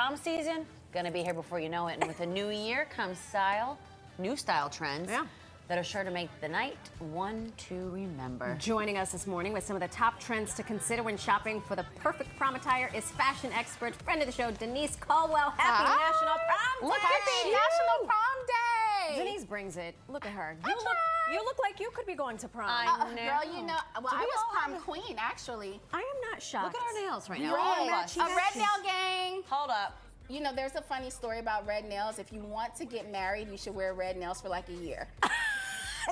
Prom season, gonna be here before you know it. And with a new year comes new style trends that are sure to make the night one to remember. Joining us this morning with some of the top trends to consider when shopping for the perfect prom attire is fashion expert, friend of the show, Denise Caldwell. Happy National Prom Day! Look at the National Prom Day! Denise brings it. Look at her. You look like you could be going to prom. I know. Girl, you know, well, I was prom queen, actually. I am not shocked. Look at our nails right now. Right. All of us. A red nail gang. Hold up. You know, there's a funny story about red nails. If you want to get married, you should wear red nails for like a year.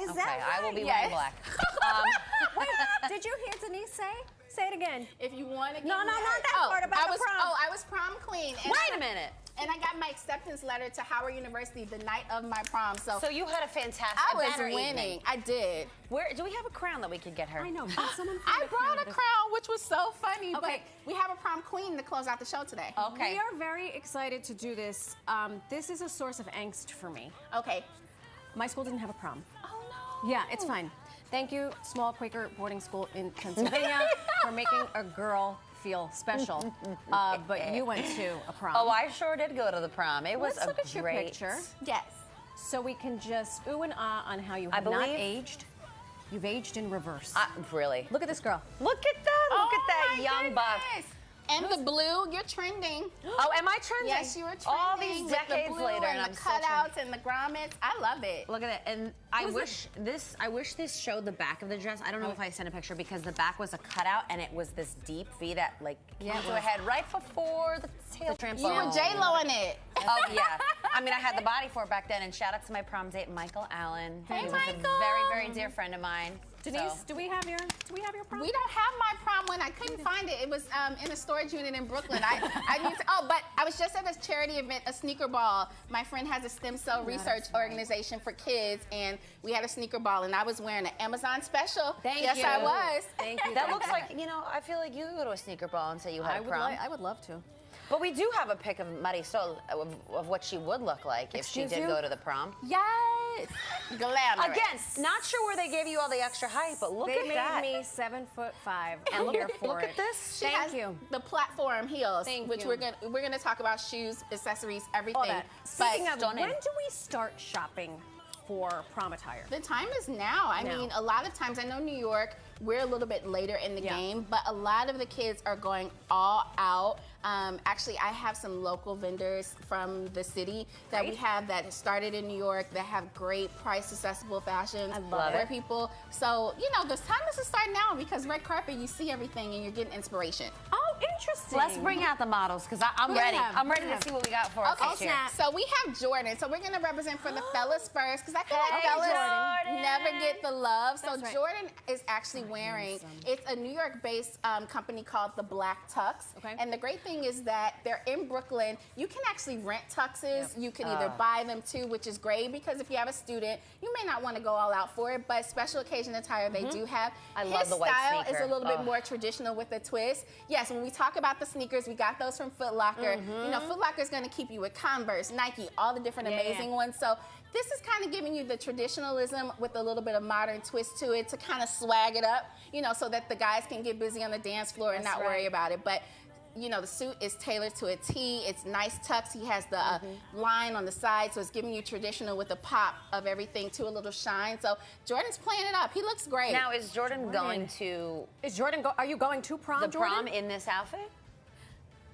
Is that right? I will be wearing black. Wait, did you hear Denise say? Say it again. If you want to get not married. that part about the prom. Oh, I was prom queen. And Wait a minute. And I got my acceptance letter to Howard University the night of my prom. So you had a fantastic I was better winning. evening. I did. Where do we have a crown that we could get her? I know. Someone I brought a crown, which was so funny. Okay. But we have a prom queen to close out the show today. Okay. We are very excited to do this. This is a source of angst for me. Okay. My school didn't have a prom. Oh, no. Yeah, it's fine. Thank you, small Quaker boarding school in Pennsylvania, for making a girl feel special. But you went to a prom. Oh, I sure did go to the prom. It was Let's look at your great picture. Yes. So we can just ooh and ah on how you have not aged. You've aged in reverse. Really? Look at this girl. Look at that. Look at that my young buck. goodness. And the blue, you're trending. Oh, am I trending? Yes, you were trending. All these decades with the blue later, and I'm the still cutouts and the grommets. I love it. Look at it. And I wish this showed the back of the dress. I don't know if I sent a picture because the back was a cutout and it was this deep V that came to a head right before the tail. You were J-Lo in it. Oh yeah. I mean, I had the body for it back then. And shout out to my prom date, Michael Allen. Hey, he was Michael. a very, very dear friend of mine. Denise, do we have your prom? We don't have my prom one. I couldn't find it. It was in a storage unit in Brooklyn. I need to, but I was just at a charity event, a sneaker ball. My friend has a stem cell research organization for kids, and we had a sneaker ball, and I was wearing an Amazon special. Yes, I was. Thank you. That looks like, I feel like you could go to a sneaker ball and say you had a prom. I would love to. But we do have a pic of Marisol of what she would look like if she did go to the prom. Yes. Glamorous. Again, not sure where they gave you all the extra height, but look at that. They made me 7'5". And I'm here for look it. at this. She has Thank you. the platform heels, Thank you. we're gonna talk about shoes, accessories, everything. All that. Speaking of, stunning. when do we start shopping for prom attire? The time is now. I mean, a lot of times, I know New York, we're a little bit later in the game, but a lot of the kids are going all out. Actually, I have some local vendors from the city that we have that started in New York that have great price accessible fashions for people. So, the time is to start now because red carpet, you see everything and you're getting inspiration. Oh, interesting. Let's bring out the models because I'm ready. I'm ready to see what we got for us this year. So we have Jordan. So we're going to represent for the fellas first because I feel like fellas never get the love. So Jordan is actually wearing, it's a New York-based company called the Black Tux. And the great thing is that they're in Brooklyn. You can actually rent tuxes. You can either buy them too, which is great because if you have a student, you may not want to go all out for it, but special occasion attire they do have. I love the white sneaker. His style is a little bit more traditional with a twist. Yes, when we talk about the sneakers, we got those from Foot Locker. Foot Locker is going to keep you with Converse, Nike, all the different amazing ones. So this is kind of giving you the traditionalism with a little bit of modern twist to it to kind of swag it up, so that the guys can get busy on the dance floor and not worry about it. But the suit is tailored to a T. It's nice tux. He has the line on the side, so it's giving you traditional with a pop of everything to a little shine. So Jordan's playing it up. He looks great. Now, is Jordan going to... Are you going to prom, the prom in this outfit?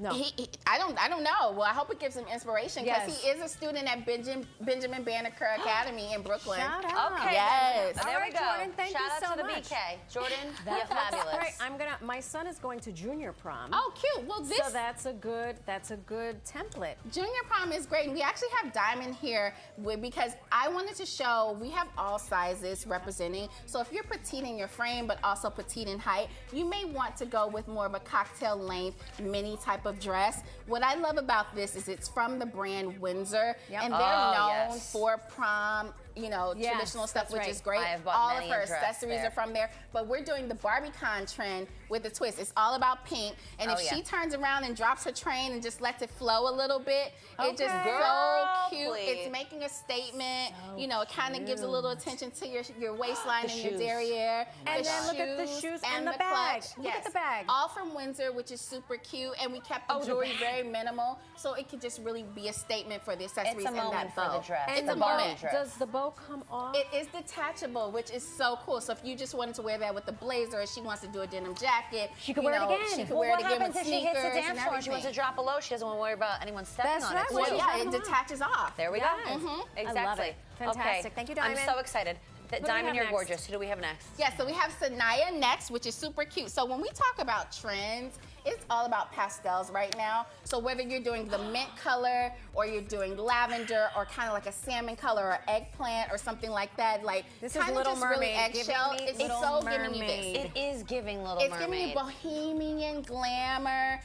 No. I don't know. Well, I hope it gives him inspiration because he is a student at Benjamin Banneker Academy in Brooklyn. Shout out. Okay. Yes. There we go. Jordan, thank Shout you out so to the much. BK. Jordan, you're fabulous. All right, my son is going to junior prom. Oh, cute. Well, so that's a good template. Junior prom is great. And we actually have Diamond here because I wanted to show we have all sizes representing. So if you're petite in your frame, but also petite in height, you may want to go with more of a cocktail length mini type of dress. What I love about this is it's from the brand Windsor, and they're known for prom traditional stuff, which is great. I have bought all many of her a dress accessories there. are from there. But we're doing the Barbiecore trend with the twist. It's all about pink. And if she turns around and drops her train and just lets it flow a little bit, it just so cute. Please. It's making a statement. It kind of gives a little attention to your waistline and your shoes. derriere. And then look at the shoes and the bag. Clutch. Look at the bag. All from Windsor, which is super cute. And we kept the jewelry very minimal, so it could just really be a statement for the accessories It's a and moment that bow. for the dress. And It's the a bow, moment. does the bow come off? It is detachable, which is so cool. So if you just wanted to wear that with the blazer, or she wants to do a denim jacket, she could wear it again. She could Well, wear what it again happens with if she hits sneakers the dance and floor and she wants to everything. drop below? She doesn't want to worry about anyone stepping That's on right. it. Well, too. Yeah, it detaches off. There we Yes. go. Exactly. I love it. Fantastic. Okay. Thank you, Diamond. I'm so excited. do we Diamond, have you're next? gorgeous. Who do we have next? Yeah, so we have Sanaya next, which is super cute. So when we talk about trends, it's all about pastels right now. So whether you're doing the mint color or you're doing lavender or kind of like a salmon color or eggplant or something like that, like This is kind of Little just really Mermaid, giving eggshell, me it's Little so giving you Mermaid. this. It is giving Little It's Mermaid. giving you bohemian glamour.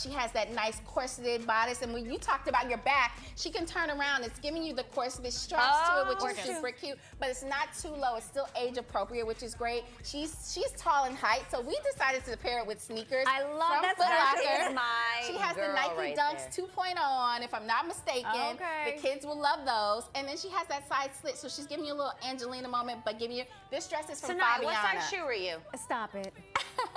She has that nice corseted bodice. And when you talked about your back, she can turn around. It's giving you the corseted straps to it, which is super cute. But it's not too low. It's still age appropriate, which is great. She's tall in height, so we decided to pair it with sneakers. I love from that. Foot That Locker. is my She has the girl Nike right Dunks there. 2.0 on, if I'm not mistaken. Okay. The kids will love those. And then she has that side slit, so she's giving you a little Angelina moment, but giving you this dress is from Tonight, Fabiana. what size shoe are you? Stop it.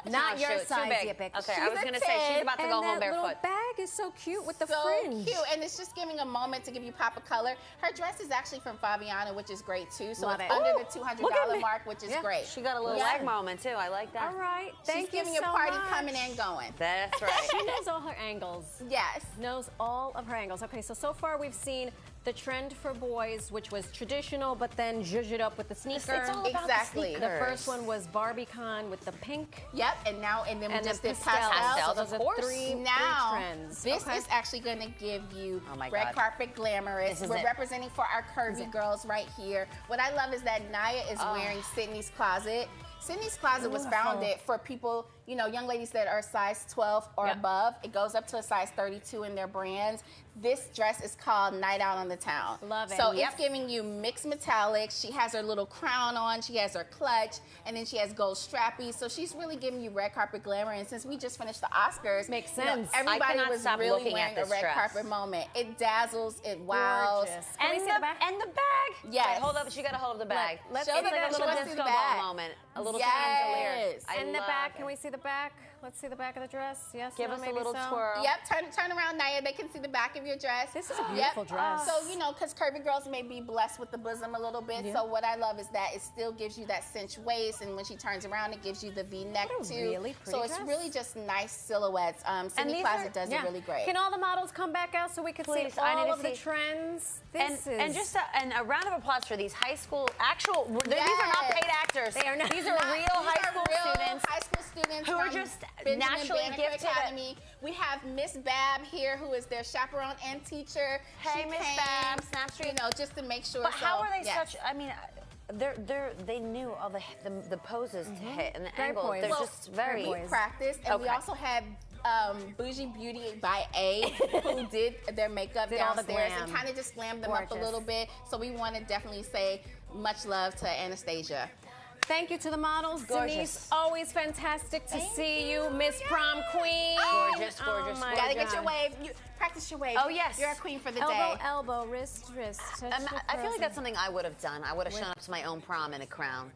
No, Not your shoe, too size, big. Yippee. Okay, I She's was a going to say she's 10, about to And go that home little barefoot. bag is so cute with the So fringe. cute, and it's just giving a moment to give you pop of color. Her dress is actually from Fabiana, which is great too. So Love it's it. under Ooh, the look at $200 me. mark, which is Yeah. great. She got a little Yeah. leg moment, too. I like that. All right. She's Thank you giving so a party much. coming and going. That's right. She knows all her angles. Yes. Knows all of her angles. Okay, so far we've seen the trend for boys, which was traditional, but then zhuzh it up with the sneaker. It's all about Exactly. the The sneakers. first one was Barbiecore with the pink. Yep. And then we And just then did Pastel. pastel. So those of are course. three Now, trends. this Okay. is actually going to give you Oh my red God. carpet glamorous. This is We're it. representing for our curvy girls right here. What I love is that Naya is wearing Sydney's Closet. Sydney's Closet was founded for people, young ladies that are size 12 or above. It goes up to a size 32 in their brands. This dress is called Night Out on the Town. Love it. So Yep. it's giving you mixed metallics. She has her little crown on. She has her clutch. And then she has gold strappies. So she's really giving you red carpet glamour. And since we just finished the Oscars, Makes sense. everybody cannot was stop really looking at wearing a this red dress. carpet moment. It dazzles. It wows. Gorgeous. Can we And see the back? and the bag. Yes. Wait, hold up. She got a hold of the bag. Let's Show see them the that It's she a wants little to see the disco ball back. moment. A little Yes. chandelier. I And the love back. it. Can we see the back? Let's see the back of the dress. Yes. Give no, us a maybe little so. twirl. Yep, turn around, Naya. They can see the back of your dress. This is a beautiful dress. So, because curvy girls may be blessed with the bosom a little bit. Yeah. So what I love is that it still gives you that cinch waist, and when she turns around, it gives you the V-neck What a too. really pretty so it's dress. really just nice silhouettes. Sydney these Closet are- does Yeah. it really great. Can all the models come back out so we can Please, see I need all to of the see- trends? And just a round of applause for these high school these are not paid actors. They are not. These are real high school students. High school students who are from just Benjamin naturally Banneker gifted. Academy. We have Miss Bab here, who is their chaperone and teacher. Hey, She Miss came, Bab, Snapstreet. just to make sure. But how are they yes. such? I mean, they knew all the poses to hit and the Very angles. poised. They're Well, just very. very poised. Practice, and we Okay. also had Bougie Beauty by A, who did their makeup Did all the downstairs glam. and kind of just glammed them up a Gorgeous. little bit. So we want to definitely say much love to Anastasia. Thank you to the models. Gorgeous. Denise, always fantastic to Thank see you. you. Miss Prom Queen. Gorgeous, Oh gorgeous, my gorgeous. Gotta get your God. wave. You practice your wave. Oh, yes. You're a queen for the Elbow, day. elbow, wrist, wrist. Touch the I feel like person. that's something I would have done. I would have shown up to my own prom in a crown.